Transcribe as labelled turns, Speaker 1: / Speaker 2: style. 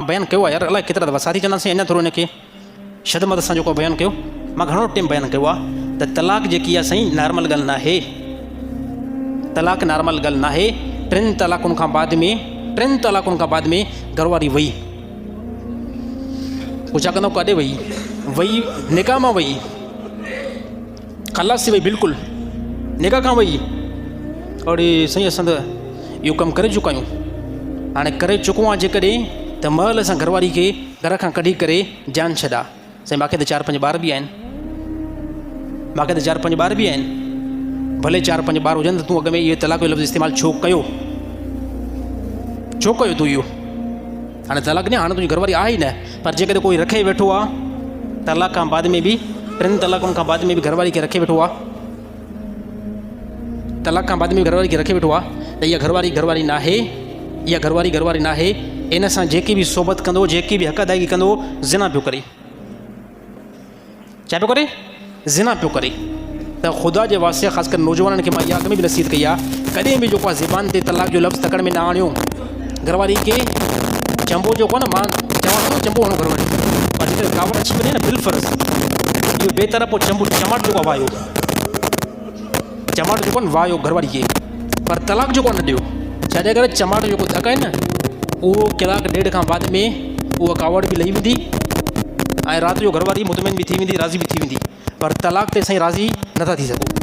Speaker 1: बयान कयो आहे यार, अलाए केतिरा दफ़ा साथी चवंदासीं अञा थोरो हिनखे शदमत सां जेको बयानु कयो। मां घणो टाइम बयानु कयो आहे त तलाक जेकी आहे साईं नॉर्मल ॻाल्हि न आहे। तलाक नॉर्मल ॻाल्हि न आहे। टिनि तलाकुनि खां बाद में घरवारी वई, पोइ छा कंदो, काॾे वई निकाह मां वई, ख़लास थी वई, बिल्कुलु निकाह खां वई। और साईं असां त इहो कमु करे चुका आहियूं। हाणे करे चुको आहे जेकॾहिं त महल असां घरवारी खे घर खां कढी करे जान छॾा। साईं मूंखे त 4-5 ॿार बि आहिनि, भले 4-5 ॿार हुजनि त तूं अॻ में इहो तलाक जो लफ़्ज़ इस्तेमालु छो कयो तूं इहो? हाणे तलाक न, हाणे तुंहिंजी घरवारी आहे ई न, पर जेकॾहिं कोई रखे वेठो आहे तलाक खां बाद में बि, 3 तलाकुनि खां बाद में बि घरवारी खे रखे वेठो आहे, तलाक खां बाद में घरवारी खे रखे वेठो आहे, त इहा घरवारी न आहे। इहा घरवारी न आहे। इन सां जेकी बि सोबत कंदो, जेकी बि हक़ अदायगी कंदो, ज़िना पियो करे। छा पियो करे? ज़िना पियो करे। त ख़ुदा जे वास्ते ख़ासि करे नौजवाननि खे मां इहा अॻ में बि नसीहत कई आहे, कॾहिं बि जेको आहे ज़बान ते तलाक जो लफ़्ज़ तकड़ में न आणियो। घरवारी खे चंबो जेको आहे न, मां चवां थो चंबो हणो घरवारी, पर जेकॾहिं कावड़ अची वञे न बिलफ़र्ज़, इहो बेहतर पोइ चमाट जेको आहे वायो, चमाट जेको आहे न वायो घरवारी खे, पर तलाक जेको आहे न ॾियो। छाजे करे? चमाट जेको धक आहे न, उहो कलाक ॾेढ खां बाद में उहा कावड़ बि लही वेंदी ऐं राति जो घरवारी मुतमिन बि थी वेंदी, राज़ी बि थी वेंदी, पर तलाक ते साईं राज़ी नथा थी सघो।